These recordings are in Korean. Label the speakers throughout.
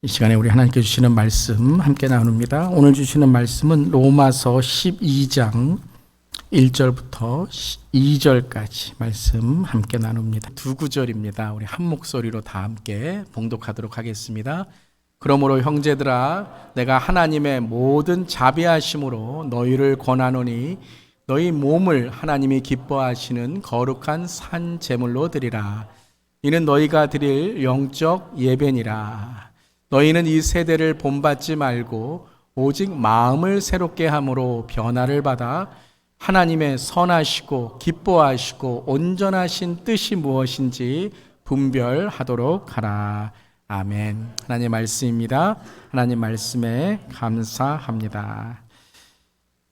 Speaker 1: 이 시간에 우리 하나님께 주시는 말씀 함께 나눕니다. 오늘 주시는 말씀은 로마서 12장 1절부터 2절까지 말씀 함께 나눕니다. 두 구절입니다. 우리 한 목소리로 다 함께 봉독하도록 하겠습니다. 그러므로 형제들아, 내가 하나님의 모든 자비하심으로 너희를 권하노니 너희 몸을 하나님이 기뻐하시는 거룩한 산 제물로 드리라. 이는 너희가 드릴 영적 예배니라. 너희는 이 세대를 본받지 말고 오직 마음을 새롭게 함으로 변화를 받아 하나님의 선하시고 기뻐하시고 온전하신 뜻이 무엇인지 분별하도록 하라. 아멘. 하나님의 말씀입니다. 하나님 말씀에 감사합니다.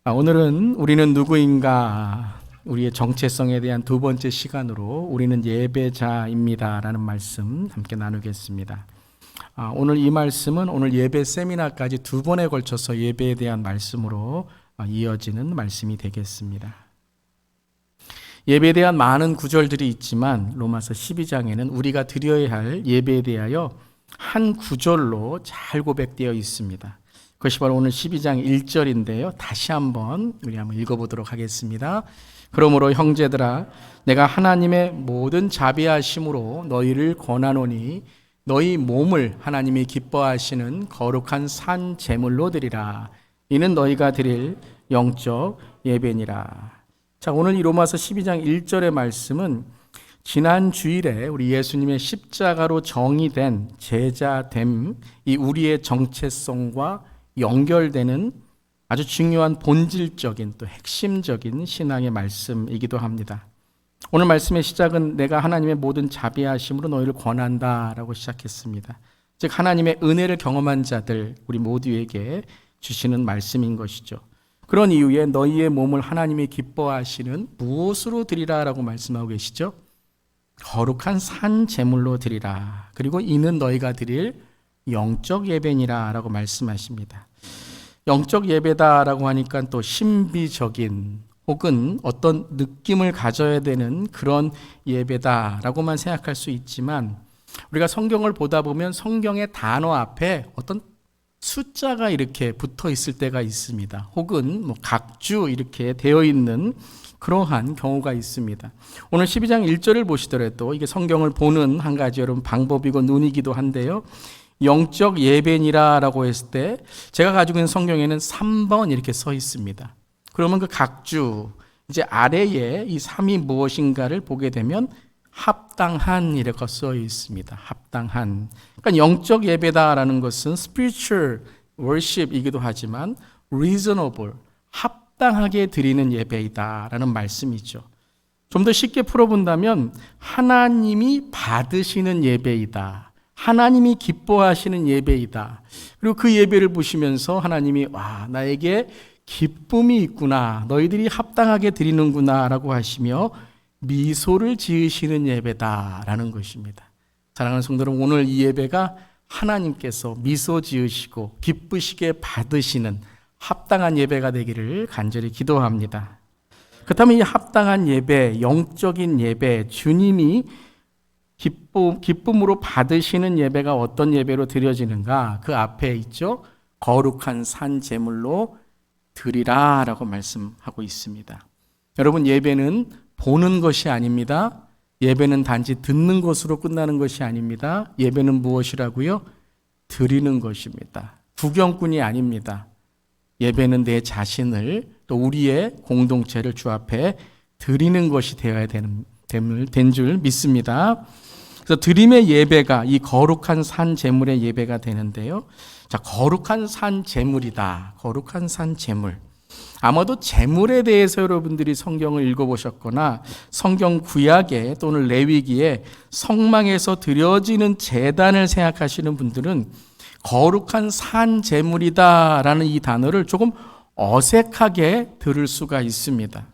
Speaker 1: 오늘은 우리는 누구인가? 우리의 정체성에 대한 두 번째 시간으로 우리는 예배자입니다 라는 말씀 함께 나누겠습니다. 오늘 이 말씀은 오늘 예배 세미나까지 두 번에 걸쳐서 예배에 대한 말씀으로 이어지는 말씀이 되겠습니다. 예배에 대한 많은 구절들이 있지만 로마서 12장에는 우리가 드려야 할 예배에 대하여 한 구절로 잘 고백되어 있습니다. 그것이 바로 오늘 12장 1절인데요. 다시 한번 우리 한번 읽어보도록 하겠습니다. 그러므로 형제들아, 내가 하나님의 모든 자비하심으로 너희를 권하노니 너희 몸을 하나님이 기뻐하시는 거룩한 산 제물로 드리라. 이는 너희가 드릴 영적 예배니라. 자, 오늘 이 로마서 12장 1절의 말씀은 지난 주일에 우리 예수님의 십자가로 정의된 제자됨, 이 우리의 정체성과 연결되는 아주 중요한 본질적인 또 핵심적인 신앙의 말씀이기도 합니다. 오늘 말씀의 시작은 내가 하나님의 모든 자비하심으로 너희를 권한다라고 시작했습니다. 즉 하나님의 은혜를 경험한 자들 우리 모두에게 주시는 말씀인 것이죠. 그런 이유에 너희의 몸을 하나님이 기뻐하시는 무엇으로 드리라라고 말씀하고 계시죠? 거룩한 산 제물로 드리라. 그리고 이는 너희가 드릴 영적 예배니라라고 말씀하십니다. 영적 예배다라고 하니까 또 신비적인 혹은 어떤 느낌을 가져야 되는 그런 예배다라고만 생각할 수 있지만 우리가 성경을 보다 보면 성경의 단어 앞에 어떤 숫자가 이렇게 붙어 있을 때가 있습니다. 혹은 각주 이렇게 되어 있는 그러한 경우가 있습니다. 오늘 12장 1절을 보시더라도 이게 성경을 보는 한 가지 여러분 방법이고 눈이기도 한데요. 영적 예배니라라고 했을 때 제가 가지고 있는 성경에는 3번 이렇게 써 있습니다. 그러면 그 각주 이제 아래에 이 3이 무엇인가를 보게 되면 합당한 이렇게 써 있습니다. 합당한. 그러니까 영적 예배다라는 것은 spiritual worship이기도 하지만 reasonable, 합당하게 드리는 예배이다라는 말씀이죠. 좀 더 쉽게 풀어본다면 하나님이 받으시는 예배이다. 하나님이 기뻐하시는 예배이다. 그리고 그 예배를 보시면서 하나님이 와, 나에게 기쁨이 있구나. 너희들이 합당하게 드리는구나 라고 하시며 미소를 지으시는 예배다라는 것입니다. 사랑하는 성도 여러분, 오늘 이 예배가 하나님께서 미소 지으시고 기쁘시게 받으시는 합당한 예배가 되기를 간절히 기도합니다. 그렇다면 이 합당한 예배, 영적인 예배, 주님이 기쁨으로 받으시는 예배가 어떤 예배로 드려지는가? 그 앞에 있죠. 거룩한 산 제물로 드리라 라고 말씀하고 있습니다. 여러분, 예배는 보는 것이 아닙니다. 예배는 단지 듣는 것으로 끝나는 것이 아닙니다. 예배는 무엇이라고요? 드리는 것입니다. 구경꾼이 아닙니다. 예배는 내 자신을 또 우리의 공동체를 주 앞에 드리는 것이 되어야 된 줄 믿습니다. 그래서 드림의 예배가 이 거룩한 산 제물의 예배가 되는데요. 자, 거룩한 산 제물이다. 거룩한 산 제물. 아마도 제물에 대해서 여러분들이 성경을 읽어보셨거나 성경 구약에 또는 레위기에 성막에서 드려지는 제단을 생각하시는 분들은 거룩한 산 제물이다라는 이 단어를 조금 어색하게 들을 수가 있습니다.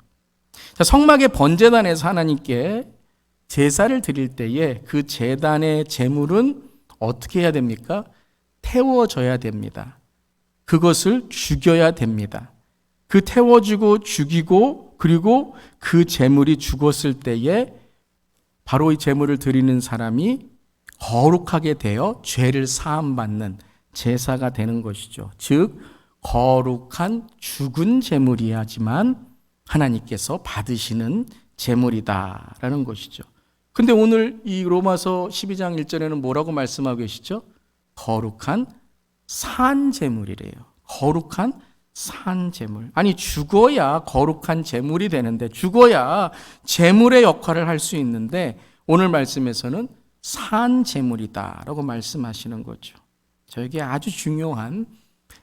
Speaker 1: 자, 성막의 번제단에서 하나님께 제사를 드릴 때에 그 제단의 제물은 어떻게 해야 됩니까? 태워져야 됩니다. 그것을 죽여야 됩니다. 그 태워주고 죽이고 그리고 그 제물이 죽었을 때에 바로 이 제물을 드리는 사람이 거룩하게 되어 죄를 사함받는 제사가 되는 것이죠. 즉 거룩한 죽은 제물이야지만 하나님께서 받으시는 제물이다라는 것이죠. 근데 오늘 이 로마서 12장 1절에는 뭐라고 말씀하고 계시죠? 거룩한 산 제물이래요. 거룩한 산 제물. 아니 죽어야 거룩한 제물이 되는데, 죽어야 제물의 역할을 할 수 있는데 오늘 말씀에서는 산 제물이다라고 말씀하시는 거죠. 저에게 아주 중요한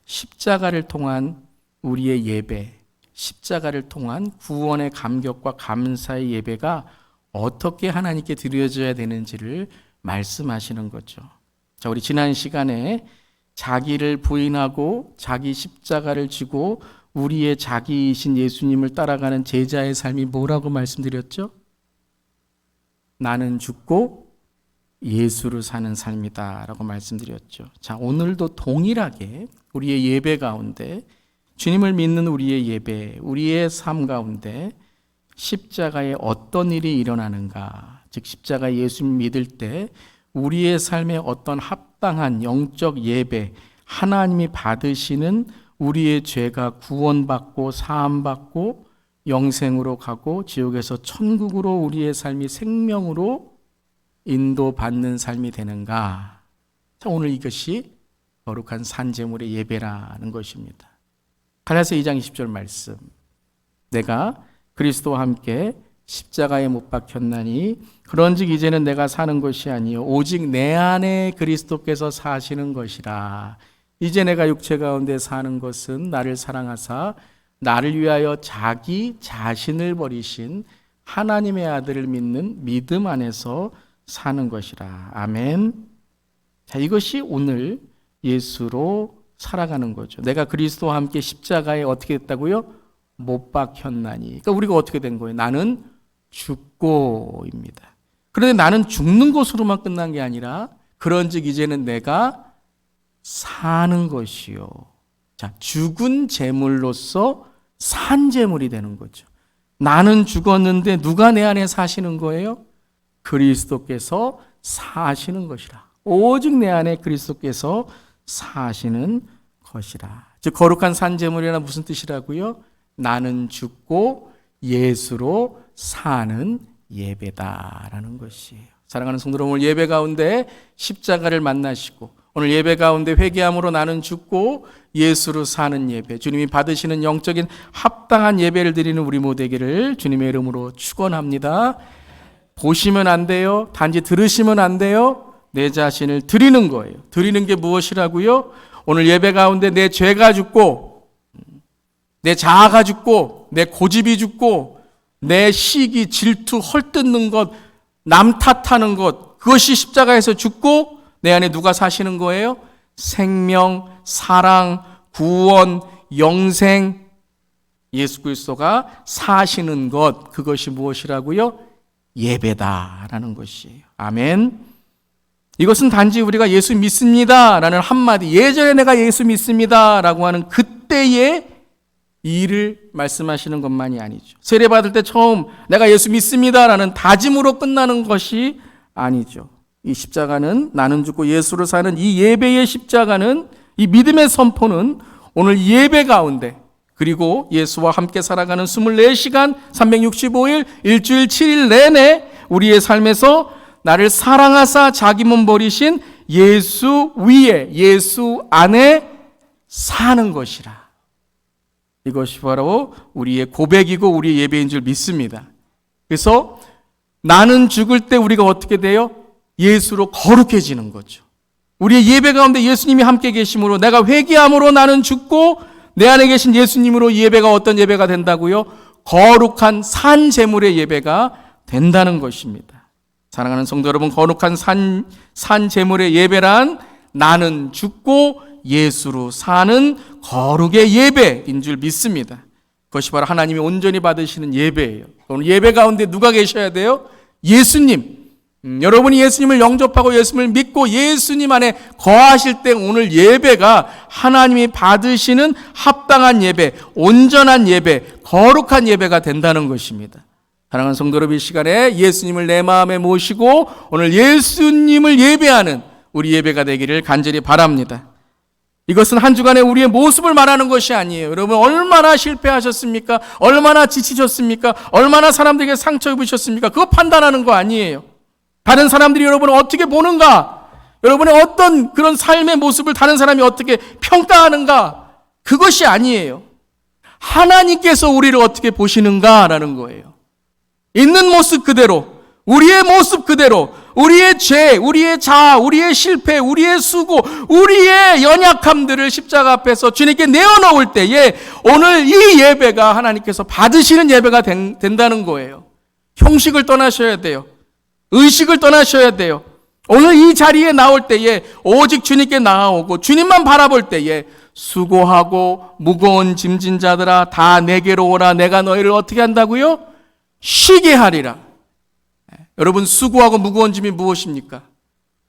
Speaker 1: 십자가를 통한 우리의 예배, 십자가를 통한 구원의 감격과 감사의 예배가 어떻게 하나님께 드려져야 되는지를 말씀하시는 거죠. 자, 우리 지난 시간에 자기를 부인하고 자기 십자가를 지고 우리의 자기이신 예수님을 따라가는 제자의 삶이 뭐라고 말씀드렸죠? 나는 죽고 예수를 사는 삶이다 라고 말씀드렸죠. 자, 오늘도 동일하게 우리의 예배 가운데, 주님을 믿는 우리의 예배, 우리의 삶 가운데 십자가에 어떤 일이 일어나는가, 즉 십자가 예수 믿을 때 우리의 삶에 어떤 합당한 영적 예배, 하나님이 받으시는 우리의 죄가 구원받고 사함받고 영생으로 가고 지옥에서 천국으로 우리의 삶이 생명으로 인도받는 삶이 되는가. 자, 오늘 이것이 거룩한 산제물의 예배라는 것입니다. 갈라디아서 2장 20절 말씀, 내가 그리스도와 함께 십자가에 못 박혔나니 그런즉 이제는 내가 사는 것이 아니요 오직 내 안에 그리스도께서 사시는 것이라. 이제 내가 육체 가운데 사는 것은 나를 사랑하사 나를 위하여 자기 자신을 버리신 하나님의 아들을 믿는 믿음 안에서 사는 것이라. 아멘. 자, 이것이 오늘 예수로 살아가는 거죠. 내가 그리스도와 함께 십자가에 어떻게 됐다고요? 못 박혔나니. 그러니까 우리가 어떻게 된 거예요? 나는 죽고입니다. 그런데 나는 죽는 것으로만 끝난 게 아니라 그런즉 이제는 내가 사는 것이요. 자, 죽은 제물로서 산 제물이 되는 거죠. 나는 죽었는데 누가 내 안에 사시는 거예요? 그리스도께서 사시는 것이라. 오직 내 안에 그리스도께서 사시는 것이라. 즉 거룩한 산 제물이란 무슨 뜻이라고요? 나는 죽고 예수로 사는 예배다라는 것이에요. 사랑하는 성도 여러분, 오늘 예배 가운데 십자가를 만나시고 오늘 예배 가운데 회개함으로 나는 죽고 예수로 사는 예배, 주님이 받으시는 영적인 합당한 예배를 드리는 우리 모두에게를 주님의 이름으로 축원합니다. 보시면 안 돼요. 단지 들으시면 안 돼요. 내 자신을 드리는 거예요. 드리는 게 무엇이라고요? 오늘 예배 가운데 내 죄가 죽고, 내 자아가 죽고, 내 고집이 죽고, 내 시기, 질투, 헐뜯는 것, 남 탓하는 것, 그것이 십자가에서 죽고 내 안에 누가 사시는 거예요? 생명, 사랑, 구원, 영생, 예수 그리스도가 사시는 것, 그것이 무엇이라고요? 예배다라는 것이에요. 아멘. 이것은 단지 우리가 예수 믿습니다라는 한마디, 예전에 내가 예수 믿습니다라고 하는 그때의 일을 말씀하시는 것만이 아니죠. 세례 받을 때 처음 내가 예수 믿습니다라는 다짐으로 끝나는 것이 아니죠. 이 십자가는, 나는 죽고 예수로 사는 이 예배의 십자가는, 이 믿음의 선포는 오늘 예배 가운데, 그리고 예수와 함께 살아가는 24시간 365일 일주일 7일 내내 우리의 삶에서 나를 사랑하사 자기 몸 버리신 예수 위에, 예수 안에 사는 것이라. 이것이 바로 우리의 고백이고 우리의 예배인 줄 믿습니다. 그래서 나는 죽을 때 우리가 어떻게 돼요? 예수로 거룩해지는 거죠. 우리의 예배 가운데 예수님이 함께 계심으로, 내가 회개함으로 나는 죽고 내 안에 계신 예수님으로 예배가 어떤 예배가 된다고요? 거룩한 산 제물의 예배가 된다는 것입니다. 사랑하는 성도 여러분, 거룩한 산 제물의 예배란 나는 죽고 예수로 사는 거룩의 예배인 줄 믿습니다. 그것이 바로 하나님이 온전히 받으시는 예배예요. 오늘 예배 가운데 누가 계셔야 돼요? 예수님. 여러분이 예수님을 영접하고 예수님을 믿고 예수님 안에 거하실 때 오늘 예배가 하나님이 받으시는 합당한 예배, 온전한 예배, 거룩한 예배가 된다는 것입니다. 사랑하는 성도 여러분, 이 시간에 예수님을 내 마음에 모시고 오늘 예수님을 예배하는 우리 예배가 되기를 간절히 바랍니다. 이것은 한 주간의 우리의 모습을 말하는 것이 아니에요. 여러분, 얼마나 실패하셨습니까? 얼마나 지치셨습니까? 얼마나 사람들에게 상처 입으셨습니까? 그거 판단하는 거 아니에요. 다른 사람들이 여러분을 어떻게 보는가? 여러분의 어떤 그런 삶의 모습을 다른 사람이 어떻게 평가하는가? 그것이 아니에요. 하나님께서 우리를 어떻게 보시는가라는 거예요. 있는 모습 그대로, 우리의 모습 그대로, 우리의 죄, 우리의 자아, 우리의 실패, 우리의 수고, 우리의 연약함들을 십자가 앞에서 주님께 내어놓을 때에 오늘 이 예배가 하나님께서 받으시는 예배가 된다는 거예요. 형식을 떠나셔야 돼요. 의식을 떠나셔야 돼요. 오늘 이 자리에 나올 때에 오직 주님께 나아오고 주님만 바라볼 때에 수고하고 무거운 짐진 자들아 다 내게로 오라. 내가 너희를 어떻게 한다고요? 쉬게 하리라. 여러분, 수고하고 무거운 짐이 무엇입니까?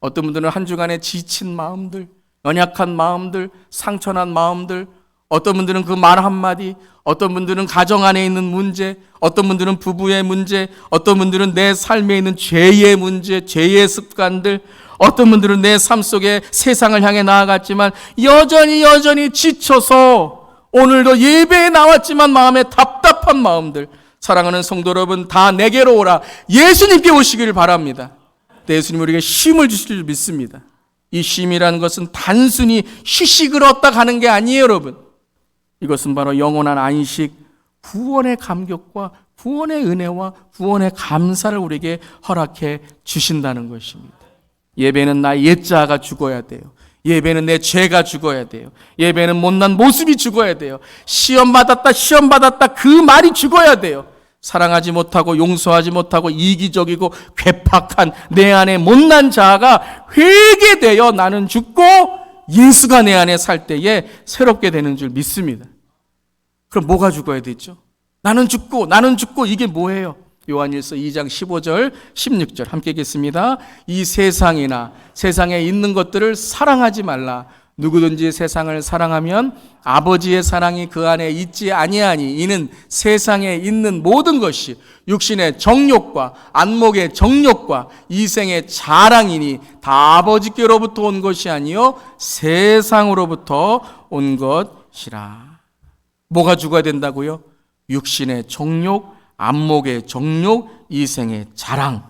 Speaker 1: 어떤 분들은 한 주간에 지친 마음들, 연약한 마음들, 상처난 마음들, 어떤 분들은 그 말 한마디, 어떤 분들은 가정 안에 있는 문제, 어떤 분들은 부부의 문제, 어떤 분들은 내 삶에 있는 죄의 문제, 죄의 습관들, 어떤 분들은 내 삶 속에 세상을 향해 나아갔지만 여전히 지쳐서 오늘도 예배에 나왔지만 마음에 답답한 마음들, 사랑하는 성도 여러분, 다 내게로 오라. 예수님께 오시기를 바랍니다. 예수님 우리에게 쉼을 주실 줄 믿습니다. 이 쉼이라는 것은 단순히 휴식을 얻다 가는 게 아니에요, 여러분. 이것은 바로 영원한 안식, 구원의 감격과 구원의 은혜와 구원의 감사를 우리에게 허락해 주신다는 것입니다. 예배는 나의 옛자가 죽어야 돼요. 예배는 내 죄가 죽어야 돼요. 예배는 못난 모습이 죽어야 돼요. 시험 받았다 그 말이 죽어야 돼요. 사랑하지 못하고 용서하지 못하고 이기적이고 괴팍한 내 안에 못난 자아가 회개되어 나는 죽고 예수가 내 안에 살 때에 새롭게 되는 줄 믿습니다. 그럼 뭐가 죽어야 되죠? 나는 죽고 이게 뭐예요? 요한일서 2장 15절 16절 함께 읽겠습니다. 이 세상이나 세상에 있는 것들을 사랑하지 말라. 누구든지 세상을 사랑하면 아버지의 사랑이 그 안에 있지 아니하니 이는 세상에 있는 모든 것이 육신의 정욕과 안목의 정욕과 이생의 자랑이니 다 아버지께로부터 온 것이 아니요 세상으로부터 온 것이라. 뭐가 죽어야 된다고요? 육신의 정욕, 안목의 정욕, 이생의 자랑.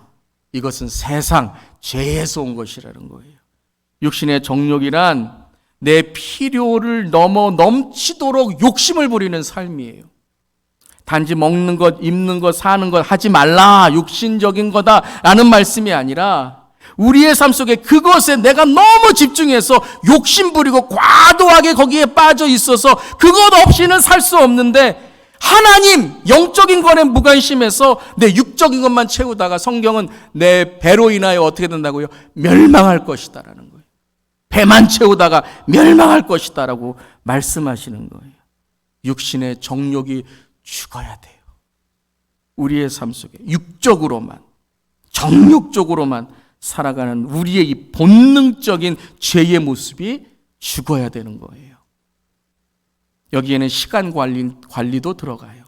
Speaker 1: 이것은 세상, 죄에서 온 것이라는 거예요. 육신의 정욕이란 내 필요를 넘어 넘치도록 욕심을 부리는 삶이에요. 단지 먹는 것, 입는 것, 사는 것 하지 말라, 육신적인 거다라는 말씀이 아니라 우리의 삶 속에 그것에 내가 너무 집중해서 욕심 부리고 과도하게 거기에 빠져 있어서 그것 없이는 살 수 없는데 하나님, 영적인 것에 무관심해서 내 육적인 것만 채우다가 성경은 내 배로 인하여 어떻게 된다고요? 멸망할 것이다라는 거예요. 배만 채우다가 멸망할 것이다라고 말씀하시는 거예요. 육신의 정욕이 죽어야 돼요. 우리의 삶 속에 육적으로만, 정욕적으로만 살아가는 우리의 이 본능적인 죄의 모습이 죽어야 되는 거예요. 여기에는 시간 관리도 들어가요.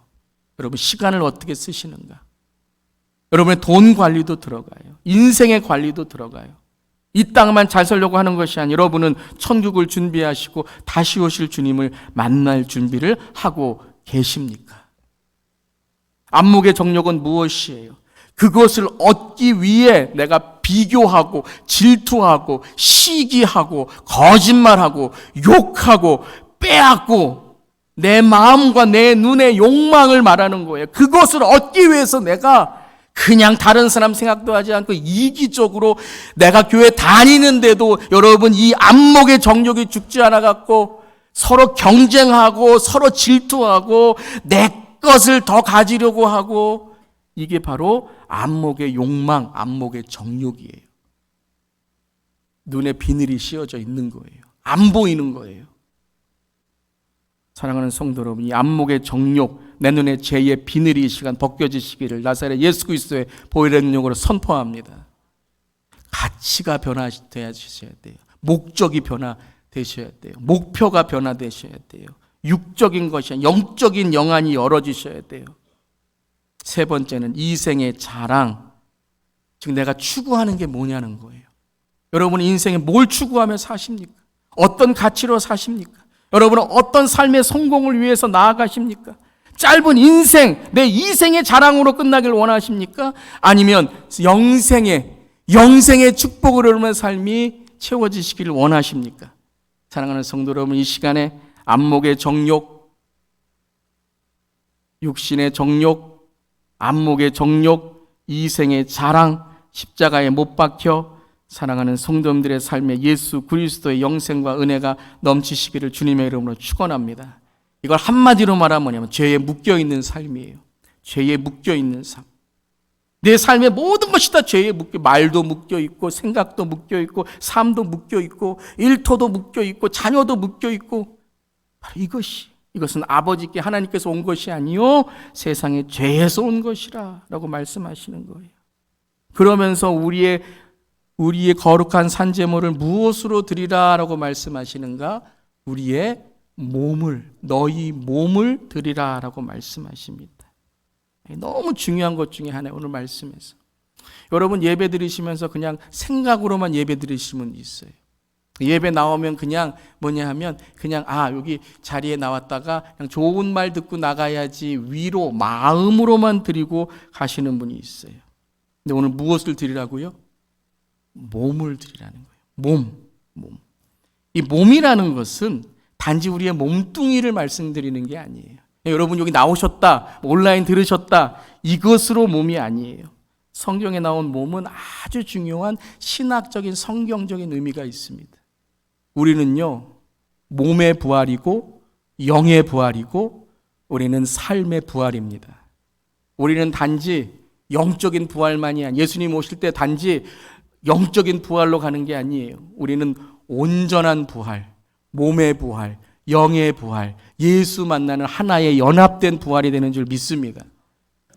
Speaker 1: 여러분, 시간을 어떻게 쓰시는가? 여러분의 돈 관리도 들어가요. 인생의 관리도 들어가요. 이 땅만 잘 살려고 하는 것이 아니라 여러분은 천국을 준비하시고 다시 오실 주님을 만날 준비를 하고 계십니까? 안목의 정욕은 무엇이에요? 그것을 얻기 위해 내가 비교하고 질투하고 시기하고 거짓말하고 욕하고 빼앗고 내 마음과 내 눈의 욕망을 말하는 거예요. 그것을 얻기 위해서 내가 그냥 다른 사람 생각도 하지 않고 이기적으로 내가 교회 다니는데도 여러분 이 안목의 정욕이 죽지 않아 갖고 서로 경쟁하고 서로 질투하고 내 것을 더 가지려고 하고 이게 바로 안목의 욕망, 안목의 정욕이에요. 눈에 비늘이 씌어져 있는 거예요. 안 보이는 거예요. 사랑하는 성도 여러분, 이 안목의 정욕, 내 눈에 죄의 비늘이 이 시간 벗겨지시기를 나사렛 예수 그리스도의 보혈의 능력으로 선포합니다. 가치가 변화되셔야 돼요. 목적이 변화되셔야 돼요. 목표가 변화되셔야 돼요. 육적인 것이 아니라 영적인 영안이 열어지셔야 돼요. 세 번째는 이생의 자랑. 즉 내가 추구하는 게 뭐냐는 거예요. 여러분 인생에 뭘 추구하며 사십니까? 어떤 가치로 사십니까? 여러분은 어떤 삶의 성공을 위해서 나아가십니까? 짧은 인생, 내 이생의 자랑으로 끝나길 원하십니까? 아니면 영생의 축복을 이루는 삶이 채워지시기를 원하십니까? 사랑하는 성도 여러분, 이 시간에 안목의 정욕, 육신의 정욕, 안목의 정욕, 이생의 자랑, 십자가에 못 박혀 사랑하는 성도님들의 삶에 예수 그리스도의 영생과 은혜가 넘치시기를 주님의 이름으로 축원합니다. 이걸 한마디로 말하면 뭐냐면 죄에 묶여있는 삶이에요. 죄에 묶여있는 삶. 내 삶의 모든 것이 다 죄에 묶여, 말도 묶여있고 생각도 묶여있고 삶도 묶여있고 일터도 묶여있고 자녀도 묶여있고, 바로 이것은 아버지께 하나님께서 온 것이 아니요 세상의 죄에서 온 것이라 라고 말씀하시는 거예요. 그러면서 우리의 거룩한 산제물을 무엇으로 드리라 라고 말씀하시는가? 우리의 너희 몸을 드리라 라고 말씀하십니다. 너무 중요한 것 중에 하나예요, 오늘 말씀에서. 여러분 예배 드리시면서 그냥 생각으로만 예배 드리시는 분이 있어요. 예배 나오면 그냥 그냥 여기 자리에 나왔다가 그냥 좋은 말 듣고 나가야지 위로 마음으로만 드리고 가시는 분이 있어요. 근데 오늘 무엇을 드리라고요? 몸을 드리라는 거예요. 몸. 이 몸이라는 것은 단지 우리의 몸뚱이를 말씀드리는 게 아니에요. 여러분 여기 나오셨다, 온라인 들으셨다, 이것으로 몸이 아니에요. 성경에 나온 몸은 아주 중요한 신학적인 성경적인 의미가 있습니다. 우리는요, 몸의 부활이고 영의 부활이고 우리는 삶의 부활입니다. 우리는 단지 영적인 부활만이 아니에요. 예수님 오실 때 단지 영적인 부활로 가는 게 아니에요. 우리는 온전한 부활, 몸의 부활, 영의 부활, 예수 만나는 하나의 연합된 부활이 되는 줄 믿습니다.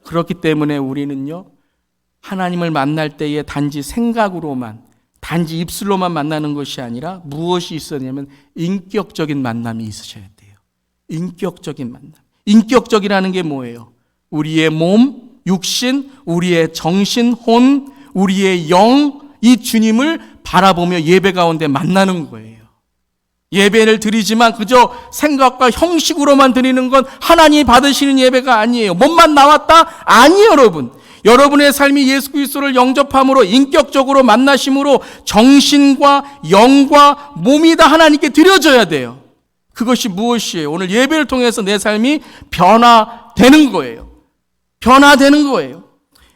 Speaker 1: 그렇기 때문에 우리는요, 하나님을 만날 때에 단지 생각으로만, 단지 입술로만 만나는 것이 아니라 무엇이 있었냐면 인격적인 만남이 있으셔야 돼요. 인격적인 만남. 인격적이라는 게 뭐예요? 우리의 몸, 육신, 우리의 정신, 혼, 우리의 영, 이 주님을 바라보며 예배 가운데 만나는 거예요. 예배를 드리지만 그저 생각과 형식으로만 드리는 건 하나님이 받으시는 예배가 아니에요. 몸만 나왔다? 아니에요, 여러분. 여러분의 삶이 예수 그리스도를 영접함으로 인격적으로 만나심으로 정신과 영과 몸이 다 하나님께 드려져야 돼요. 그것이 무엇이에요? 오늘 예배를 통해서 내 삶이 변화되는 거예요. 변화되는 거예요.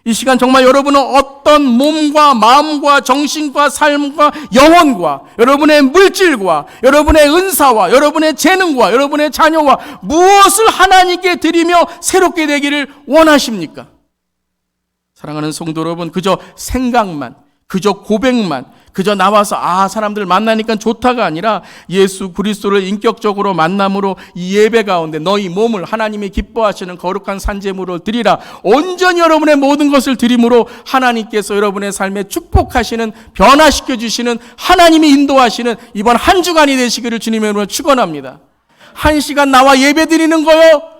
Speaker 1: 이 시간 정말 여러분은 어떤 몸과 마음과 정신과 삶과 영혼과 여러분의 물질과 여러분의 은사와 여러분의 재능과 여러분의 자녀와 무엇을 하나님께 드리며 새롭게 되기를 원하십니까? 사랑하는 성도 여러분, 그저 생각만, 그저 고백만, 그저 나와서 사람들 만나니까 좋다가 아니라 예수 그리스도를 인격적으로 만남으로 이 예배 가운데 너희 몸을 하나님이 기뻐하시는 거룩한 산제물로 드리라. 온전히 여러분의 모든 것을 드림으로 하나님께서 여러분의 삶에 축복하시는, 변화시켜 주시는, 하나님이 인도하시는 이번 한 주간이 되시기를 주님의 이름으로 축원합니다. 한 시간 나와 예배 드리는 거요.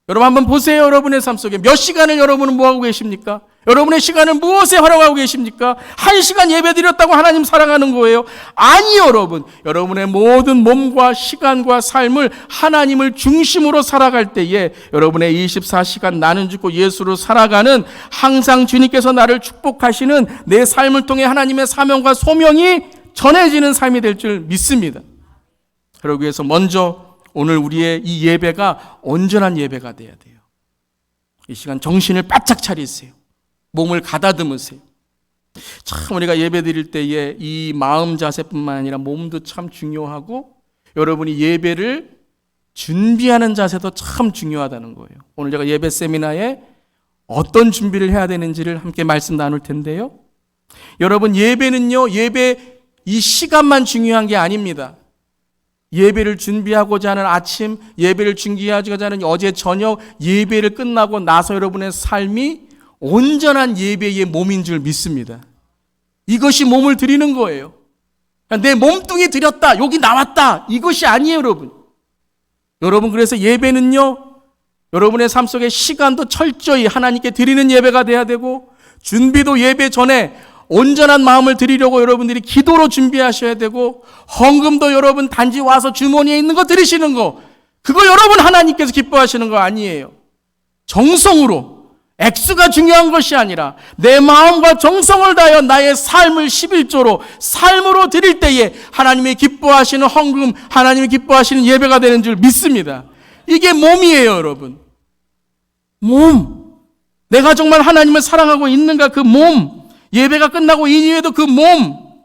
Speaker 1: 여러분 한번 보세요. 여러분의 삶 속에 몇 시간을 여러분은 뭐하고 계십니까? 여러분의 시간을 무엇에 활용하고 계십니까? 한 시간 예배 드렸다고 하나님 사랑하는 거예요? 아니요, 여러분. 여러분의 모든 몸과 시간과 삶을 하나님을 중심으로 살아갈 때에 여러분의 24시간 나는 죽고 예수로 살아가는, 항상 주님께서 나를 축복하시는 내 삶을 통해 하나님의 사명과 소명이 전해지는 삶이 될 줄 믿습니다. 그러기 위해서 먼저 오늘 우리의 이 예배가 온전한 예배가 돼야 돼요. 이 시간 정신을 바짝 차리세요. 몸을 가다듬으세요. 참 우리가 예배 드릴 때에 이 마음 자세뿐만 아니라 몸도 참 중요하고 여러분이 예배를 준비하는 자세도 참 중요하다는 거예요. 오늘 제가 예배 세미나에 어떤 준비를 해야 되는지를 함께 말씀 나눌 텐데요. 여러분 예배는요, 예배 이 시간만 중요한 게 아닙니다. 예배를 준비하고자 하는 아침, 예배를 준비하고자 하는 어제 저녁, 예배를 끝나고 나서 여러분의 삶이 온전한 예배의 몸인 줄 믿습니다. 이것이 몸을 드리는 거예요. 내 몸뚱이 드렸다, 여기 나왔다, 이것이 아니에요, 여러분. 여러분 그래서 예배는요, 여러분의 삶 속에 시간도 철저히 하나님께 드리는 예배가 돼야 되고, 준비도 예배 전에 온전한 마음을 드리려고 여러분들이 기도로 준비하셔야 되고, 헌금도 여러분 단지 와서 주머니에 있는 거 드리시는 거, 그거 여러분 하나님께서 기뻐하시는 거 아니에요. 정성으로, 액수가 중요한 것이 아니라 내 마음과 정성을 다하여 나의 삶을 11조로 삶으로 드릴 때에 하나님이 기뻐하시는 헌금, 하나님이 기뻐하시는 예배가 되는 줄 믿습니다. 이게 몸이에요, 여러분. 몸. 내가 정말 하나님을 사랑하고 있는가, 그 몸. 예배가 끝나고 이후에도 그 몸.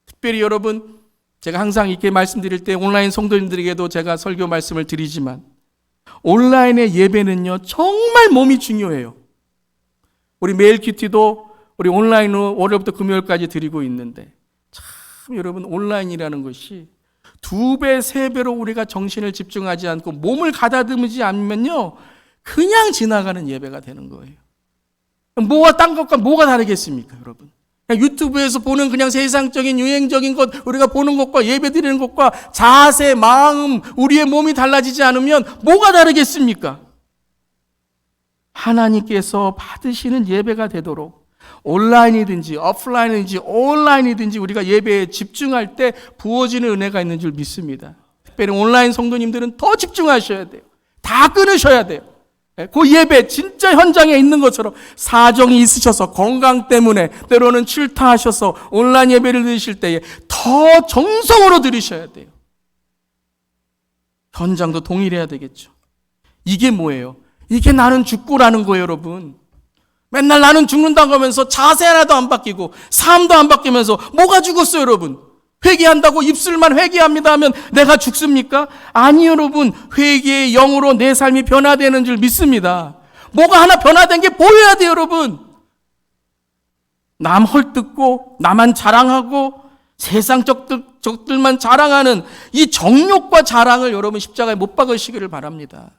Speaker 1: 특별히 여러분, 제가 항상 이렇게 말씀드릴 때 온라인 성도님들에게도 제가 설교 말씀을 드리지만, 온라인의 예배는요, 정말 몸이 중요해요. 우리 매일 큐티도 우리 온라인으로 월요일부터 금요일까지 드리고 있는데, 참 여러분, 온라인이라는 것이 2배, 3배로 우리가 정신을 집중하지 않고 몸을 가다듬지 않으면요, 그냥 지나가는 예배가 되는 거예요. 뭐가 딴 것과 뭐가 다르겠습니까, 여러분? 그냥 유튜브에서 보는 그냥 세상적인 유행적인 것, 우리가 보는 것과 예배드리는 것과 자세, 마음, 우리의 몸이 달라지지 않으면 뭐가 다르겠습니까? 하나님께서 받으시는 예배가 되도록 온라인이든지 오프라인이든지 온라인이든지 우리가 예배에 집중할 때 부어지는 은혜가 있는 줄 믿습니다. 특별히 온라인 성도님들은 더 집중하셔야 돼요. 다 끊으셔야 돼요. 그 예배 진짜 현장에 있는 것처럼 사정이 있으셔서 건강 때문에 때로는 출타하셔서 온라인 예배를 드리실 때에 더 정성으로 드리셔야 돼요. 현장도 동일해야 되겠죠. 이게 뭐예요? 이게 나는 죽고라는 거예요, 여러분. 맨날 나는 죽는다고 하면서 자세 하나도 안 바뀌고 삶도 안 바뀌면서 뭐가 죽었어요, 여러분? 회개한다고 입술만 회개합니다 하면 내가 죽습니까? 아니, 여러분. 회개의 영으로 내 삶이 변화되는 줄 믿습니다. 뭐가 하나 변화된 게 보여야 돼요, 여러분. 남 헐뜯고 나만 자랑하고 세상 적들만 자랑하는 이 정욕과 자랑을 여러분 십자가에 못 박으시기를 바랍니다.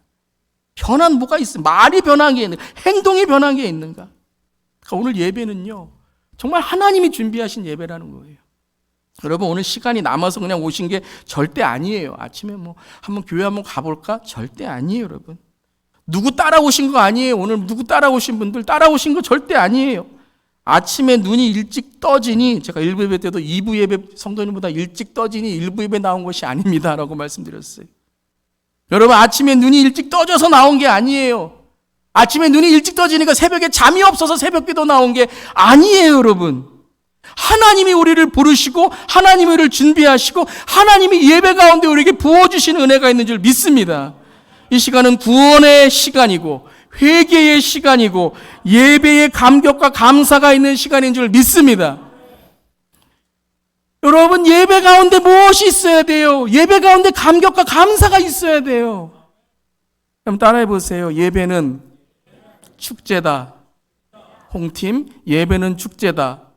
Speaker 1: 변한 뭐가 있어요? 말이 변한 게 있는가? 행동이 변한 게 있는가? 그러니까 오늘 예배는요, 정말 하나님이 준비하신 예배라는 거예요. 여러분, 오늘 시간이 남아서 그냥 오신 게 절대 아니에요. 아침에 뭐 한번 교회 한번 가볼까? 절대 아니에요, 여러분. 누구 따라오신 거 아니에요. 오늘 누구 따라오신 분들 따라오신 거 절대 아니에요. 아침에 눈이 일찍 떠지니, 제가 1부 예배 때도 2부 예배 성도님보다 일찍 떠지니 1부 예배 나온 것이 아닙니다 라고 말씀드렸어요. 여러분, 아침에 눈이 일찍 떠져서 나온 게 아니에요. 아침에 눈이 일찍 떠지니까 새벽에 잠이 없어서 새벽기도 나온 게 아니에요, 여러분. 하나님이 우리를 부르시고 하나님이 우리를 준비하시고 하나님이 예배 가운데 우리에게 부어주시는 은혜가 있는 줄 믿습니다. 이 시간은 구원의 시간이고 회개의 시간이고 예배의 감격과 감사가 있는 시간인 줄 믿습니다. 여러분, 예배 가운데 무엇이 있어야 돼요? 예배 가운데 감격과 감사가 있어야 돼요. 한번 따라해 보세요. 예배는 축제다. 홍팀, 예배는 축제다.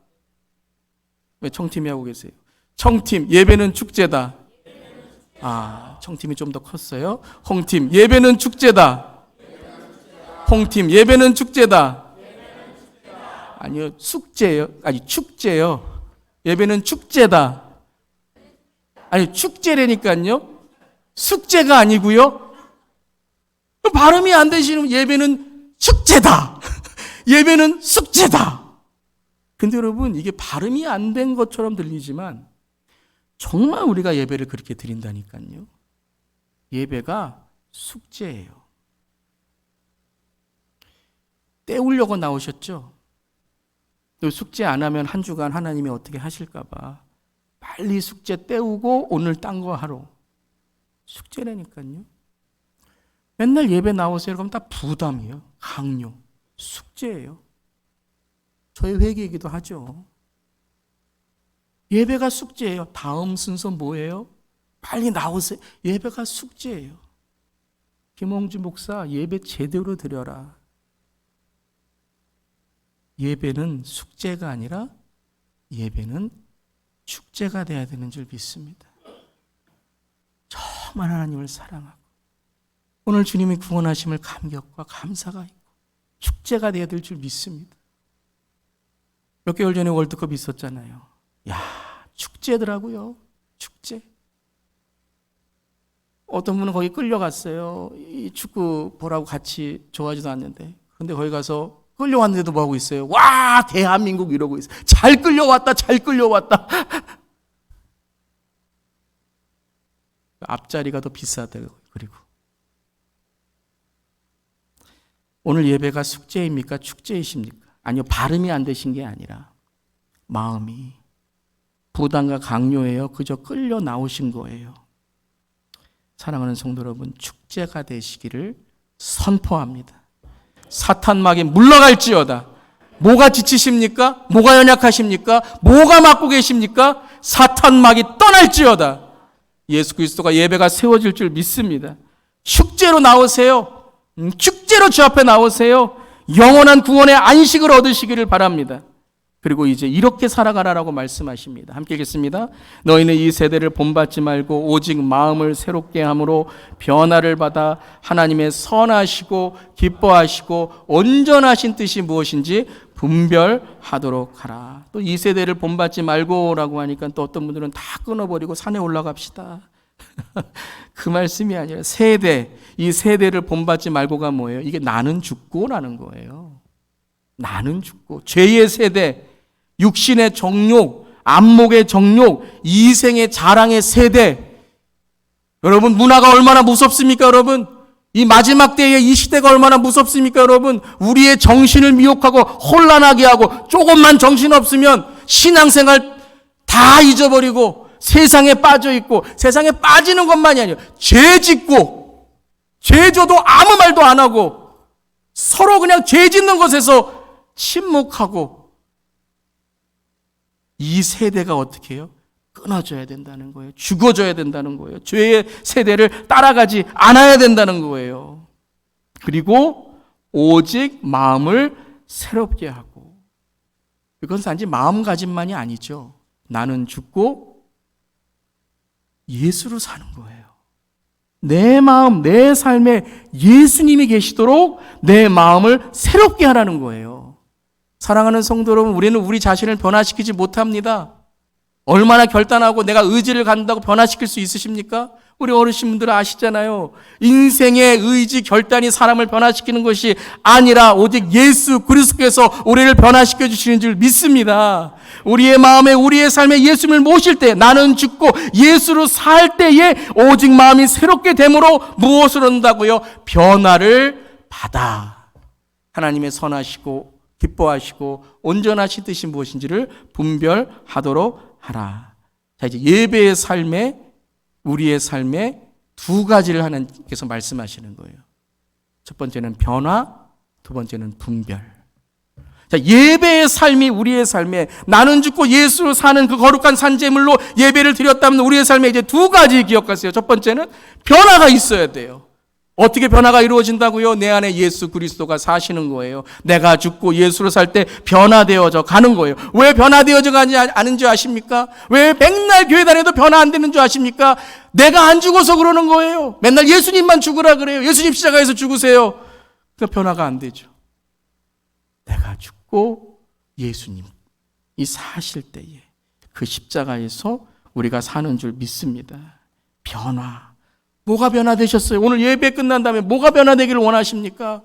Speaker 1: 왜 청팀이 하고 계세요? 청팀, 예배는 축제다. 아, 청팀이 좀 더 컸어요. 홍팀, 예배는 축제다. 홍팀, 예배는 축제다. 아니요, 숙제예요. 아니, 축제요. 예배는 축제다. 아니, 축제라니까요. 숙제가 아니고요. 발음이 안 되시는 예배는 축제다. 예배는 숙제다. 근데 여러분, 이게 발음이 안 된 것처럼 들리지만 정말 우리가 예배를 그렇게 드린다니까요. 예배가 숙제예요. 때우려고 나오셨죠? 또 숙제 안 하면 한 주간 하나님이 어떻게 하실까 봐 빨리 숙제 때우고 오늘 딴 거 하러. 숙제라니까요. 맨날 예배 나오세요. 그럼 다 부담이에요. 강요. 숙제예요. 저희 회개이기도 하죠. 예배가 숙제예요. 다음 순서 뭐예요? 빨리 나오세요. 예배가 숙제예요. 김홍주 목사, 예배 제대로 드려라. 예배는 숙제가 아니라 예배는 축제가 돼야 되는 줄 믿습니다. 정말 하나님을 사랑하고 오늘 주님이 구원하심을 감격과 감사가 있고 축제가 돼야 될 줄 믿습니다. 몇 개월 전에 월드컵 있었잖아요. 야, 축제더라고요. 축제. 어떤 분은 거기 끌려갔어요. 이 축구 보라고 같이 좋아하지도 않는데. 근데 거기 가서 끌려왔는데도 뭐하고 있어요? 와, 대한민국 이러고 있어요. 잘 끌려왔다, 잘 끌려왔다. 앞자리가 더 비싸대요. 그리고 오늘 예배가 숙제입니까? 축제이십니까? 아니요, 발음이 안 되신 게 아니라 마음이 부담과 강요예요. 그저 끌려 나오신 거예요. 사랑하는 성도 여러분, 축제가 되시기를 선포합니다. 사탄막이 물러갈지어다. 뭐가 지치십니까? 뭐가 연약하십니까? 뭐가 맡고 계십니까? 사탄막이 떠날지어다. 예수 그리스도가 예배가 세워질 줄 믿습니다. 축제로 나오세요. 축제로 주 앞에 나오세요. 영원한 구원의 안식을 얻으시기를 바랍니다. 그리고 이제 이렇게 살아가라라고 말씀하십니다. 함께 읽겠습니다. 너희는 이 세대를 본받지 말고 오직 마음을 새롭게 함으로 변화를 받아 하나님의 선하시고 기뻐하시고 온전하신 뜻이 무엇인지 분별하도록 하라. 또 이 세대를 본받지 말고라고 하니까 또 어떤 분들은 다 끊어버리고 산에 올라갑시다. 그 말씀이 아니라 세대, 이 세대를 본받지 말고가 뭐예요? 이게 나는 죽고라는 거예요. 나는 죽고 죄의 세대, 육신의 정욕, 안목의 정욕, 이생의 자랑의 세대. 여러분, 문화가 얼마나 무섭습니까, 여러분? 이 마지막 때에 이 시대가 얼마나 무섭습니까, 여러분? 우리의 정신을 미혹하고 혼란하게 하고 조금만 정신 없으면 신앙생활 다 잊어버리고 세상에 빠져 있고, 세상에 빠지는 것만이 아니에요. 죄 짓고, 죄 져도 아무 말도 안 하고 서로 그냥 죄 짓는 것에서 침묵하고, 이 세대가 어떻게 해요? 끊어져야 된다는 거예요. 죽어져야 된다는 거예요. 죄의 세대를 따라가지 않아야 된다는 거예요. 그리고 오직 마음을 새롭게 하고, 이건 단지 마음가짐만이 아니죠. 나는 죽고 예수로 사는 거예요. 내 마음, 내 삶에 예수님이 계시도록 내 마음을 새롭게 하라는 거예요. 사랑하는 성도 여러분, 우리는 우리 자신을 변화시키지 못합니다. 얼마나 결단하고 내가 의지를 갖는다고 변화시킬 수 있으십니까? 우리 어르신분들은 아시잖아요. 인생의 의지, 결단이 사람을 변화시키는 것이 아니라 오직 예수 그리스도께서 우리를 변화시켜 주시는 줄 믿습니다. 우리의 마음에, 우리의 삶에 예수님을 모실 때, 나는 죽고 예수로 살 때에 오직 마음이 새롭게 됨으로 무엇을 얻는다고요? 변화를 받아 하나님의 선하시고 기뻐하시고 온전하신 뜻이 무엇인지를 분별하도록 하라. 자, 이제 예배의 삶에, 우리의 삶에 두 가지를 하나님께서 말씀하시는 거예요. 첫 번째는 변화, 두 번째는 분별. 자, 예배의 삶이 우리의 삶에, 나는 죽고 예수로 사는 그 거룩한 산제물로 예배를 드렸다면 우리의 삶에 이제 두 가지 기억하세요. 첫 번째는 변화가 있어야 돼요. 어떻게 변화가 이루어진다고요? 내 안에 예수 그리스도가 사시는 거예요. 내가 죽고 예수로 살 때 변화되어져 가는 거예요. 왜 변화되어져 가지 않은 줄 아십니까? 왜 맨날 교회 다녀도 변화 안 되는 줄 아십니까? 내가 안 죽어서 그러는 거예요. 맨날 예수님만 죽으라 그래요. 예수님 십자가에서 죽으세요. 그러니까 변화가 안 되죠. 내가 죽고 예수님이 사실 때에 그 십자가에서 우리가 사는 줄 믿습니다. 변화. 뭐가 변화되셨어요? 오늘 예배 끝난 다음에 뭐가 변화되기를 원하십니까?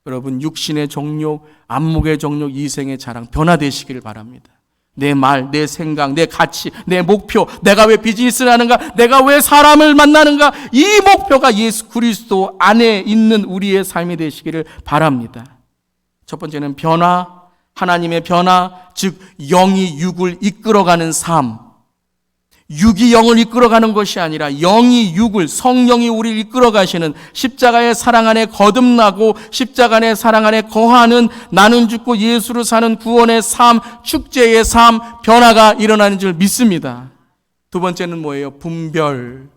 Speaker 1: 여러분, 육신의 정욕, 안목의 정욕, 이생의 자랑 변화되시기를 바랍니다. 내 말, 내 생각, 내 가치, 내 목표, 내가 왜 비즈니스를 하는가, 내가 왜 사람을 만나는가, 이 목표가 예수 그리스도 안에 있는 우리의 삶이 되시기를 바랍니다. 첫 번째는 변화, 하나님의 변화, 즉 영이 육을 이끌어가는 삶. 육이 영을 이끌어가는 것이 아니라 영이 육을, 성령이 우리를 이끌어가시는, 십자가의 사랑 안에 거듭나고 십자가의 사랑 안에 거하는, 나는 죽고 예수로 사는 구원의 삶, 축제의 삶, 변화가 일어나는 줄 믿습니다. 두 번째는 뭐예요? 분별.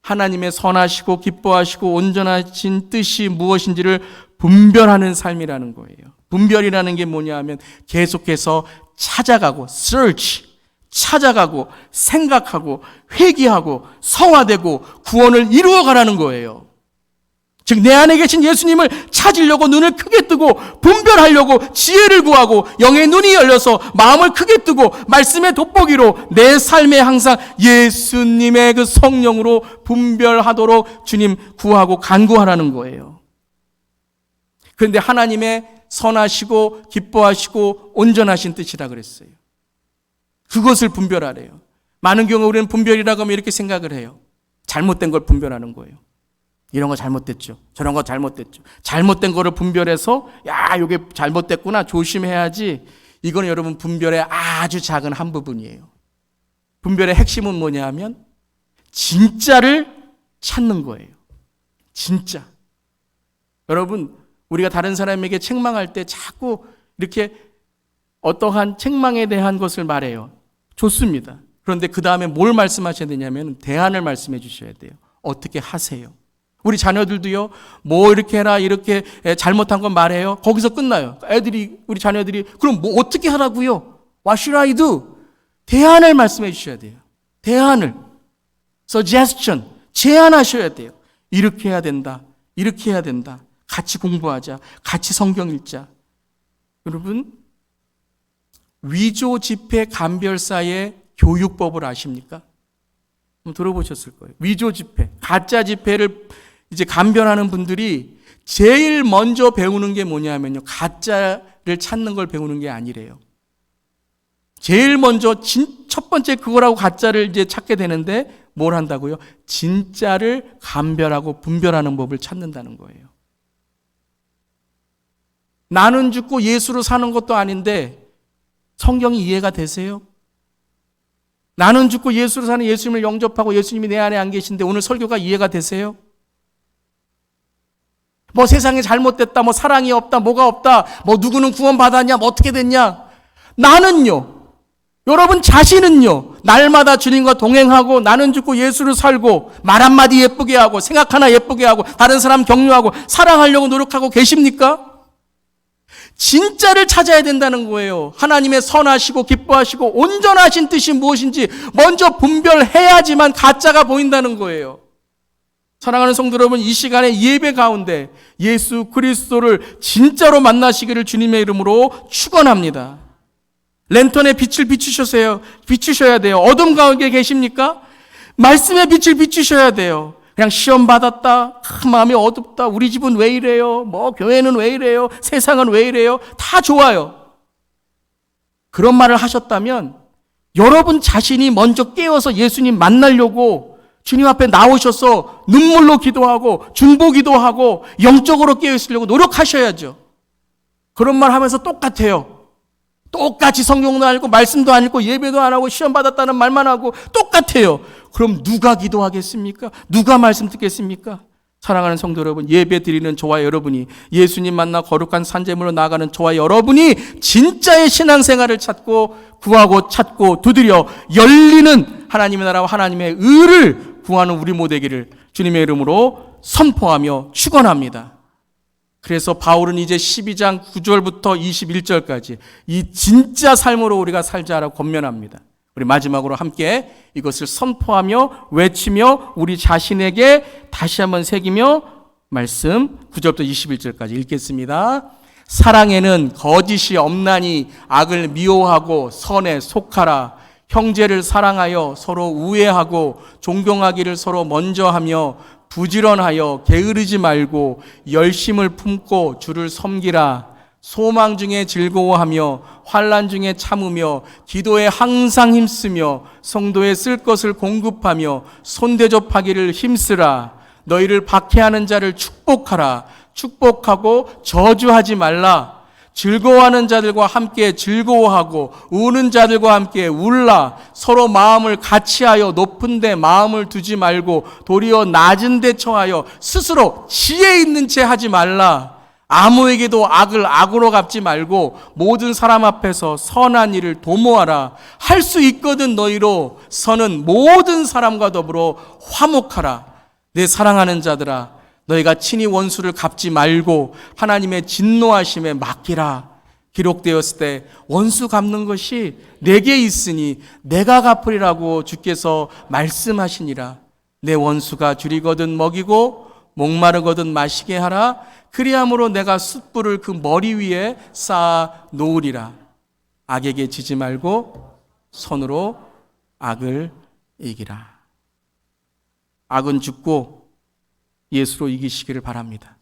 Speaker 1: 하나님의 선하시고 기뻐하시고 온전하신 뜻이 무엇인지를 분별하는 삶이라는 거예요. 분별이라는 게 뭐냐 하면 계속해서 찾아가고, search, 찾아가고 생각하고 회개하고 성화되고 구원을 이루어가라는 거예요. 즉 내 안에 계신 예수님을 찾으려고 눈을 크게 뜨고 분별하려고 지혜를 구하고 영의 눈이 열려서 마음을 크게 뜨고 말씀의 돋보기로 내 삶에 항상 예수님의 그 성령으로 분별하도록 주님 구하고 간구하라는 거예요. 그런데 하나님의 선하시고 기뻐하시고 온전하신 뜻이라 그랬어요. 그것을 분별하래요. 많은 경우 우리는 분별이라고 하면 이렇게 생각을 해요. 잘못된 걸 분별하는 거예요. 이런 거 잘못됐죠. 저런 거 잘못됐죠. 잘못된 거를 분별해서 야, 이게 잘못됐구나. 조심해야지. 이거는 여러분 분별의 아주 작은 한 부분이에요. 분별의 핵심은 뭐냐 하면 진짜를 찾는 거예요. 진짜. 여러분, 우리가 다른 사람에게 책망할 때 자꾸 이렇게 어떠한 책망에 대한 것을 말해요. 좋습니다. 그런데 그 다음에 뭘 말씀하셔야 되냐면 대안을 말씀해 주셔야 돼요. 어떻게 하세요? 우리 자녀들도요, 뭐 이렇게 해라, 이렇게 잘못한 건 말해요. 거기서 끝나요. 우리 자녀들이, 그럼 뭐 어떻게 하라고요? What should I do? 대안을 말씀해 주셔야 돼요. 대안을. suggestion. 제안하셔야 돼요. 이렇게 해야 된다. 이렇게 해야 된다. 같이 공부하자. 같이 성경 읽자. 여러분, 위조 지폐 감별사의 교육법을 아십니까? 들어보셨을 거예요. 위조 지폐, 가짜 지폐를 이제 감별하는 분들이 제일 먼저 배우는 게 뭐냐면요. 가짜를 찾는 걸 배우는 게 아니래요. 제일 먼저 첫 번째 그거라고 가짜를 이제 찾게 되는데 뭘 한다고요? 진짜를 감별하고 분별하는 법을 찾는다는 거예요. 나는 죽고 예수로 사는 것도 아닌데 성경이 이해가 되세요? 나는 죽고 예수로 사는 예수님을 영접하고 예수님이 내 안에 안 계신데 오늘 설교가 이해가 되세요? 뭐 세상에 잘못됐다, 뭐 사랑이 없다, 뭐가 없다, 뭐 누구는 구원받았냐, 뭐 어떻게 됐냐. 나는요, 여러분 자신은요, 날마다 주님과 동행하고 나는 죽고 예수를 살고 말 한마디 예쁘게 하고 생각 하나 예쁘게 하고 다른 사람 격려하고 사랑하려고 노력하고 계십니까? 진짜를 찾아야 된다는 거예요. 하나님의 선하시고 기뻐하시고 온전하신 뜻이 무엇인지 먼저 분별해야지만 가짜가 보인다는 거예요. 사랑하는 성도 여러분, 이 시간에 예배 가운데 예수 그리스도를 진짜로 만나시기를 주님의 이름으로 축원합니다. 랜턴에 빛을 비추셔야 돼요. 어둠 가운데 계십니까? 말씀의 빛을 비추셔야 돼요. 그냥 시험 받았다, 마음이 어둡다, 우리 집은 왜 이래요, 뭐 교회는 왜 이래요, 세상은 왜 이래요, 다 좋아요. 그런 말을 하셨다면 여러분 자신이 먼저 깨어서 예수님 만나려고 주님 앞에 나오셔서 눈물로 기도하고 중보기도 하고 영적으로 깨어있으려고 노력하셔야죠. 그런 말 하면서 똑같아요. 똑같이 성경도 안 읽고 말씀도 안 읽고 예배도 안 하고 시험 받았다는 말만 하고 똑같아요. 그럼 누가 기도하겠습니까? 누가 말씀 듣겠습니까? 사랑하는 성도 여러분, 예배 드리는 저와 여러분이, 예수님 만나 거룩한 산재물로 나아가는 저와 여러분이 진짜의 신앙생활을 찾고 구하고 찾고 두드려 열리는 하나님의 나라와 하나님의 의를 구하는 우리 모두에게를 주님의 이름으로 선포하며 축원합니다. 그래서 바울은 이제 12장 9절부터 21절까지 이 진짜 삶으로 우리가 살자라고 권면합니다. 우리 마지막으로 함께 이것을 선포하며 외치며 우리 자신에게 다시 한번 새기며 말씀 9절부터 21절까지 읽겠습니다. 사랑에는 거짓이 없나니 악을 미워하고 선에 속하라. 형제를 사랑하여 서로 우애하고 존경하기를 서로 먼저 하며 부지런하여 게으르지 말고 열심을 품고 주를 섬기라. 소망 중에 즐거워하며 환난 중에 참으며 기도에 항상 힘쓰며 성도에 쓸 것을 공급하며 손대접하기를 힘쓰라. 너희를 박해하는 자를 축복하라. 축복하고 저주하지 말라. 즐거워하는 자들과 함께 즐거워하고 우는 자들과 함께 울라. 서로 마음을 같이하여 높은 데 마음을 두지 말고 도리어 낮은 데 처하여 스스로 지혜 있는 채 하지 말라. 아무에게도 악을 악으로 갚지 말고 모든 사람 앞에서 선한 일을 도모하라. 할 수 있거든 너희로 선은 모든 사람과 더불어 화목하라. 내 사랑하는 자들아, 너희가 친히 원수를 갚지 말고 하나님의 진노하심에 맡기라. 기록되었을 때 원수 갚는 것이 내게 있으니 내가 갚으리라고 주께서 말씀하시니라. 내 원수가 줄이거든 먹이고 목마르거든 마시게 하라. 그리함으로 내가 숯불을 그 머리 위에 쌓아 놓으리라. 악에게 지지 말고 손으로 악을 이기라. 악은 죽고 예수로 이기시기를 바랍니다.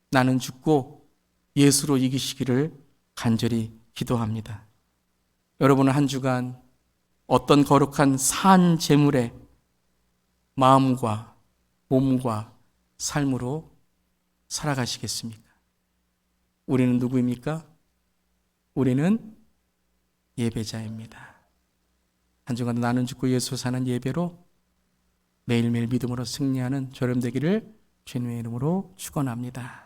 Speaker 1: 나는 죽고 예수로 이기시기를 간절히 기도합니다. 여러분은 한 주간 어떤 거룩한 산 제물에 마음과 몸과 삶으로 살아가시겠습니까? 우리는 누구입니까? 우리는 예배자입니다. 한 주간 나는 죽고 예수 사는 예배로 매일매일 믿음으로 승리하는 저렴 되기를 주님의 이름으로 축원합니다.